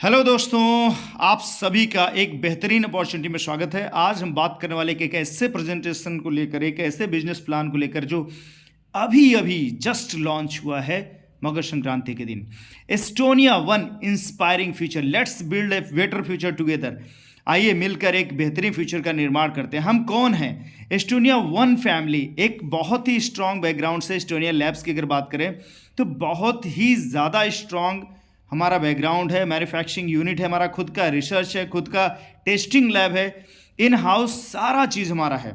Hello दोस्तों, आप सभी का एक बेहतरीन अपॉर्चुनिटी में स्वागत है। आज हम बात करने वाले एक ऐसे प्रेजेंटेशन को लेकर, एक ऐसे बिजनेस प्लान को लेकर जो अभी अभी जस्ट लॉन्च हुआ है मकर संक्रांति के दिन। Estonia one inspiring future, let's build a better future together. आइए मिलकर एक बेहतरीन फ्यूचर का निर्माण करते हैं। हम कौन हैं? एस्टोनिया वन फैमिली एक बहुत ही स्ट्रांग बैकग्राउंड से, एस्टोनिया लैब्स की अगर बात करें तो बहुत ही ज़्यादा स्ट्रांग हमारा बैकग्राउंड है। मैन्युफैक्चरिंग यूनिट है, हमारा खुद का रिसर्च है, खुद का टेस्टिंग लैब है, इन हाउस सारा चीज़ हमारा है।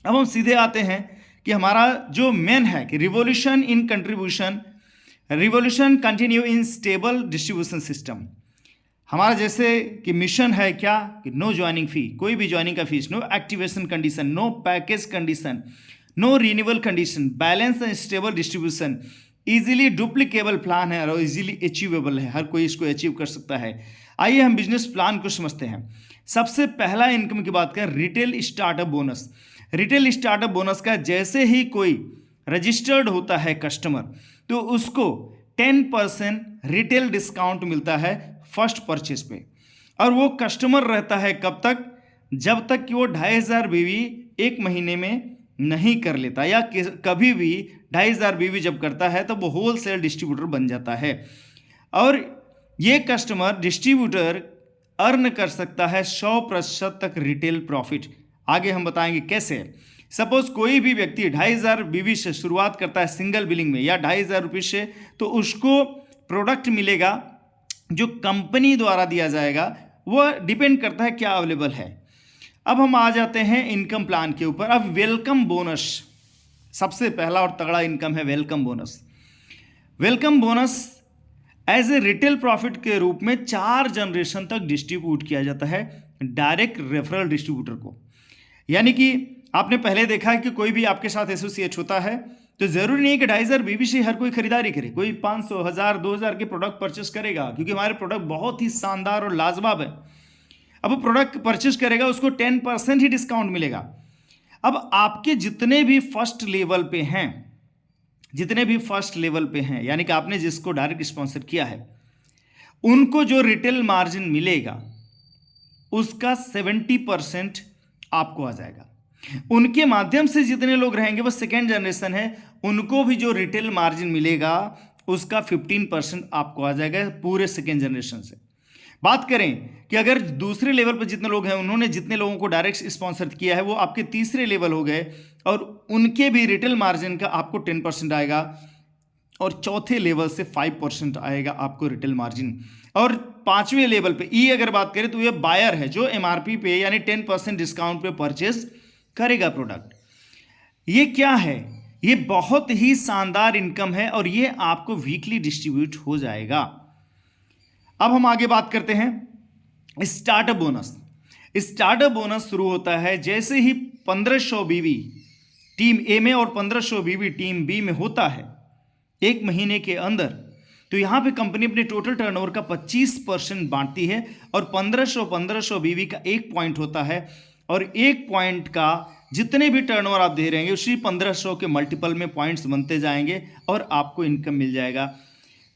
अब हम सीधे आते हैं कि हमारा जो मेन है कि revolution in contribution, revolution continue in stable distribution system. हमारा जैसे कि मिशन है क्या कि नो ज्वाइनिंग फी, कोई भी ज्वाइनिंग का fees, no activation condition, no package condition, no renewal condition, balance and stable distribution, easily duplicable plan है और इजीली अचीवेबल है, हर कोई इसको अचीव कर सकता है। आइए हम बिजनेस प्लान को समझते हैं। सबसे पहला इनकम की बात करें, retail startup bonus. Retail startup bonus का जैसे ही कोई रजिस्टर्ड होता है कस्टमर तो उसको 10% रिटेल डिस्काउंट मिलता है फर्स्ट परचेज पे। और वो कस्टमर रहता है कब तक? जब तक कि वो 2500 बीवी एक महीने में नहीं कर लेता, या कभी भी 2500 बीवी जब करता है तो वो होल सेल डिस्ट्रीब्यूटर बन जाता है। और ये कस्टमर डिस्ट्रीब्यूटर अर्न कर सकता है 100% तक रिटेल प्रॉफिट। आगे हम बताएंगे कैसे। सपोज कोई भी व्यक्ति 2500 बीवी से शुरुआत करता है सिंगल बिलिंग में या 2500 रुपये से, तो उसको प्रोडक्ट मिलेगा जो कंपनी द्वारा दिया जाएगा, वो डिपेंड करता है क्या अवेलेबल है। अब हम आ जाते हैं इनकम प्लान के ऊपर। अब वेलकम बोनस सबसे पहला और तगड़ा इनकम है, welcome bonus. Welcome bonus as a retail profit के रूप में 4 जनरेशन तक डिस्ट्रीब्यूट किया जाता है डायरेक्ट रेफरल डिस्ट्रीब्यूटर को। यानी कि आपने पहले देखा है कि कोई भी आपके साथ एसोसिएट होता है तो जरूरी नहीं है कि 2500 बीवी से हर कोई खरीदारी करे। कोई 500, 1000, 2000 के प्रोडक्ट परचेस करेगा क्योंकि हमारे प्रोडक्ट बहुत ही शानदार और लाजवाब है। अब वो प्रोडक्ट परचेस करेगा, उसको 10% ही डिस्काउंट मिलेगा। अब आपके जितने भी फर्स्ट लेवल पे हैं, यानी कि आपने जिसको डायरेक्ट स्पॉन्सर किया है, उनको जो रिटेल मार्जिन मिलेगा उसका 70% आपको आ जाएगा। उनके माध्यम से जितने लोग रहेंगे, वो सेकेंड जनरेशन है, उनको भी जो रिटेल मार्जिन मिलेगा उसका 15% आपको आ जाएगा पूरे सेकेंड जनरेशन से। बात करें कि अगर दूसरे लेवल पर जितने लोग हैं, उन्होंने जितने लोगों को डायरेक्ट स्पॉन्सर किया है वो आपके तीसरे लेवल हो गए और उनके भी रिटेल मार्जिन का आपको 10% आएगा, और चौथे लेवल से 5% आएगा आपको रिटेल मार्जिन। और पांचवें लेवल पे ई अगर बात करें तो ये बायर है जो एमआरपी पे यानी 10% डिस्काउंट पे परचेज करेगा प्रोडक्ट। ये क्या है? ये बहुत ही शानदार इनकम है और ये आपको वीकली डिस्ट्रीब्यूट हो जाएगा। अब हम आगे बात करते हैं स्टार्टअप बोनस। स्टार्टअप बोनस शुरू होता है जैसे ही 1500 बीवी टीम ए में और 1500 बीवी टीम बी में होता है एक महीने के अंदर, तो यहाँ पे कंपनी अपने टोटल टर्नओवर का 25% बांटती है और 1500 बीवी का 1 पॉइंट होता है, और 1 पॉइंट का जितने भी टर्नओवर आप दे रहे हैं उसी 1500 के मल्टीपल में पॉइंट्स बनते जाएंगे और आपको इनकम मिल जाएगा।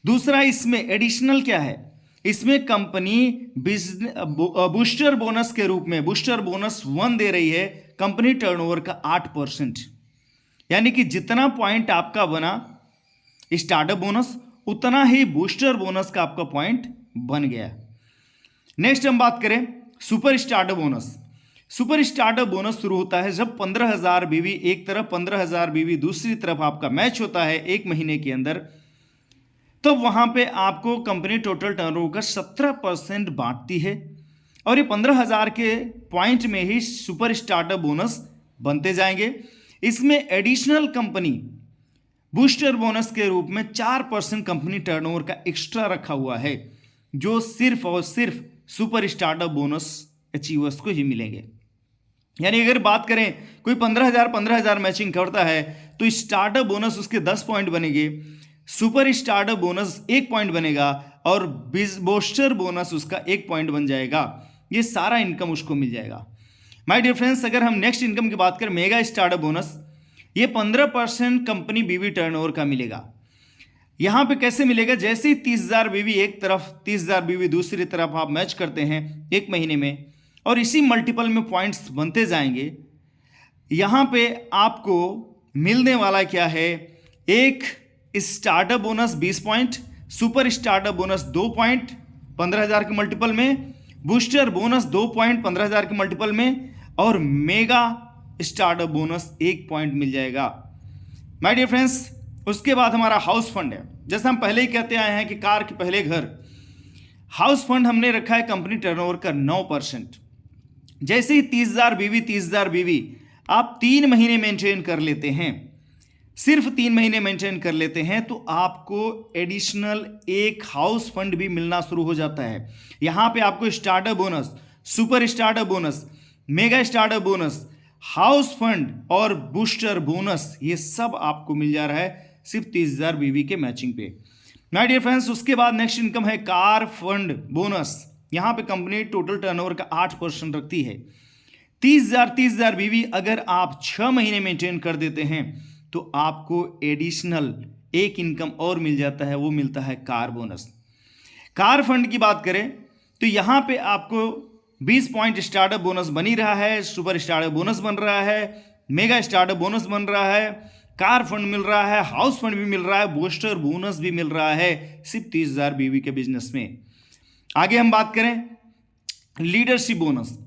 दूसरा इसमें एडिशनल क्या है, इसमें कंपनी बूस्टर बोनस के रूप में बूस्टर बोनस 1 दे रही है कंपनी टर्नओवर का 8%। यानी कि जितना पॉइंट आपका बना स्टार्टअप बोनस, उतना ही बूस्टर बोनस का आपका पॉइंट बन गया। नेक्स्ट हम बात करें super startup bonus. Super startup bonus शुरू होता है जब 15,000 बीवी एक तरफ, 15,000 बीवी दूसरी तरफ आपका मैच होता है एक महीने के अंदर, तो वहां पे आपको कंपनी टोटल टर्नओवर का 17% बांटती है और ये 15,000 के पॉइंट में ही सुपर स्टार्टअप बोनस बनते जाएंगे। इसमें एडिशनल कंपनी बूस्टर बोनस के रूप में 4% कंपनी टर्नओवर का एक्स्ट्रा रखा हुआ है, जो सिर्फ और सिर्फ सुपर स्टार्टअप बोनस अचीवर्स को ही मिलेंगे। यानी अगर बात करें कोई 15,000 मैचिंग करता है तो स्टार्टअप बोनस उसके 10 पॉइंट बनेंगे, सुपर स्टार्टअप बोनस 1 पॉइंट बनेगा और बूस्टर बोनस उसका 1 पॉइंट बन जाएगा। ये सारा इनकम उसको मिल जाएगा। माय डियर फ्रेंड्स, अगर हम नेक्स्ट इनकम की बात करें मेगा स्टार्टअप बोनस, ये 15% कंपनी बीवी टर्नओवर का मिलेगा। यहां पे कैसे मिलेगा, जैसे ही 30,000 बीवी एक तरफ 30,000 बीवी दूसरी तरफ आप मैच करते हैं एक महीने में, और इसी मल्टीपल में पॉइंट्स बनते जाएंगे, यहां पे आपको मिलने वाला क्या है, एक startup bonus 20 point, super startup bonus 2 point 15,000 के मल्टीपल में, बूस्टर बोनस 2 पॉइंट 15,000 के मल्टीपल में, और मेगा स्टार्टअप बोनस 1 पॉइंट मिल जाएगा माय डियर फ्रेंड्स। उसके बाद हमारा हाउस फंड है। जैसे हम पहले ही कहते आए हैं कि कार के पहले घर, हाउस फंड हमने रखा है कंपनी टर्नओवर का 9%। जैसे ही 30,000 बीवी आप 3 महीने मेंटेन कर लेते हैं, सिर्फ 3 महीने मेंटेन कर लेते हैं, तो आपको एडिशनल एक हाउस फंड भी मिलना शुरू हो जाता है। यहां पे आपको startup bonus, super startup bonus, mega startup bonus, house fund और बूस्टर बोनस, ये सब आपको मिल जा रहा है सिर्फ 30,000 बीवी के मैचिंग पे माय डियर फ्रेंड्स। उसके बाद नेक्स्ट इनकम है कार फंड बोनस। यहां पे कंपनी टोटल टर्नओवर का 8% रखती है। 30,000 बीवी अगर आप 6 महीने मेंटेन कर देते हैं तो आपको एडिशनल एक इनकम और मिल जाता है, वो मिलता है कार बोनस। कार फंड की बात करें तो यहां पे आपको 20 पॉइंट स्टार्टअप बोनस बनी रहा है, सुपर स्टार्टअप बोनस बन रहा है, मेगा स्टार्टअप बोनस बन रहा है, कार फंड मिल रहा है, हाउस फंड भी मिल रहा है, बूस्टर बोनस भी मिल रहा है सिर्फ 30,000 बीवी के बिजनेस में। आगे हम बात करें लीडरशिप बोनस।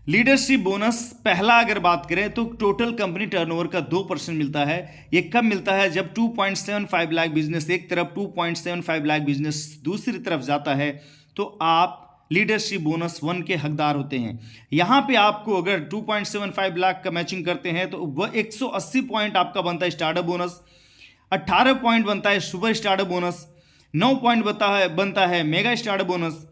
लीडरशिप बोनस पहला अगर बात करें तो टोटल कंपनी टर्नओवर का 2% मिलता है। ये कब मिलता है, जब 2.75 लाख बिजनेस एक तरफ, 2.75 लाख बिजनेस दूसरी तरफ जाता है, तो आप लीडरशिप बोनस 1 के हकदार होते हैं। यहां पे आपको अगर 2.75 लाख का मैचिंग करते हैं तो वह 180 पॉइंट आपका बनता है स्टार्टअप बोनस, 18 पॉइंट बनता है सुपर स्टार्टअप बोनस, 9 पॉइंट बनता है मेगा स्टार्टअप बोनस,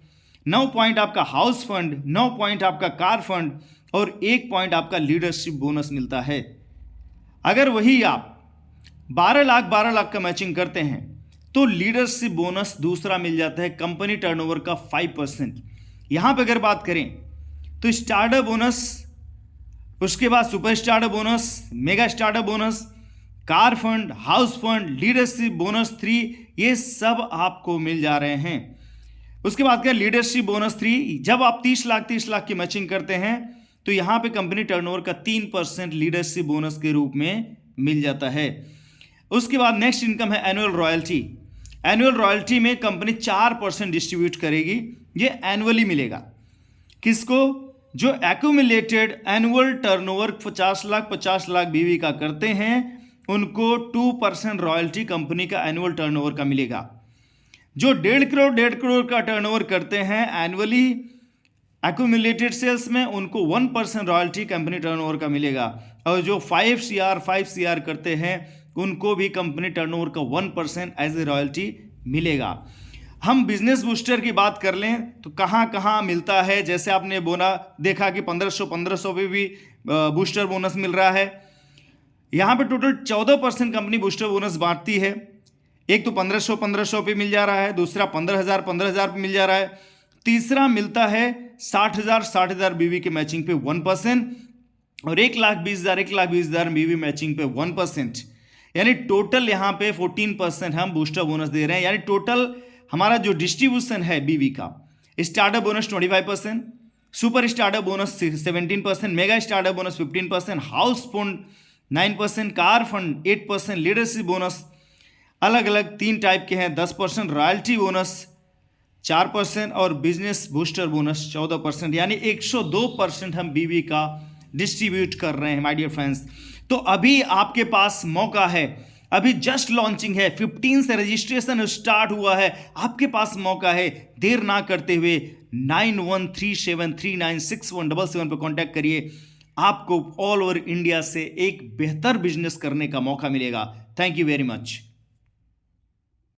9 पॉइंट आपका हाउस फंड, 9 पॉइंट आपका कार फंड, और 1 पॉइंट आपका लीडरशिप बोनस मिलता है। अगर वही आप 12 लाख का मैचिंग करते हैं तो लीडरशिप बोनस दूसरा मिल जाता है कंपनी टर्नओवर का 5%। यहां पे अगर बात करें तो स्टार्टअप बोनस, उसके बाद super startup bonus, mega startup bonus, car fund, house fund, leadership bonus 3, ये सब आपको मिल जा रहे हैं। उसके बाद क्या, लीडरशिप बोनस 3, जब आप 30 लाख की मैचिंग करते हैं तो यहां पे कंपनी टर्नओवर का 3% लीडरशिप बोनस के रूप में मिल जाता है। उसके बाद नेक्स्ट इनकम है एनुअल रॉयल्टी। एनुअल रॉयल्टी में कंपनी 4% डिस्ट्रीब्यूट करेगी, ये एनुअली मिलेगा। किसको, जो एक्यूमुलेटेड एनुअल टर्नओवर 50 लाख बीवी का करते हैं, उनको 2% रॉयल्टी कंपनी का एनुअल टर्नओवर का मिलेगा। जो 1.5 करोड़ का टर्नओवर करते हैं एनुअली एक्यूमुलेटेड सेल्स में, उनको 1% रॉयल्टी कंपनी टर्नओवर का मिलेगा। और जो 5 CR करते हैं उनको भी कंपनी टर्नओवर का 1% एज ए रॉयल्टी मिलेगा। हम बिजनेस बूस्टर की बात कर लें तो कहाँ मिलता है, जैसे आपने देखा कि 1500 पे भी बूस्टर बोनस मिल रहा है। यहाँ पे टोटल 14% कंपनी बूस्टर बोनस बांटती है। एक तो 1500 पे मिल जा रहा है, दूसरा 15,000 पे मिल जा रहा है, तीसरा मिलता है 60,000 बीवी के मैचिंग पे 1%, और 1,20,000 बीवी मैचिंग पे 1%, यानी टोटल यहाँ पे 14% हम बूस्टर बोनस दे रहे हैं। यानी टोटल हमारा जो डिस्ट्रीब्यूशन है बीवी का, startup bonus 25%, super startup bonus 17%, mega startup bonus 15%, house fund 9%, car fund 8%, leadership bonus अलग अलग 3 टाइप के हैं 10%, रॉयल्टी बोनस 4% और बिजनेस बूस्टर बोनस 14%, यानी 102% हम बीवी का डिस्ट्रीब्यूट कर रहे हैं माय डियर फ्रेंड्स। तो अभी आपके पास मौका है, अभी जस्ट लॉन्चिंग है, 15 से रजिस्ट्रेशन स्टार्ट हुआ है, आपके पास मौका है। देर ना करते हुए 9137396177 पर कॉन्टैक्ट करिए, आपको ऑल ओवर इंडिया से एक बेहतर बिजनेस करने का मौका मिलेगा। Thank you very much.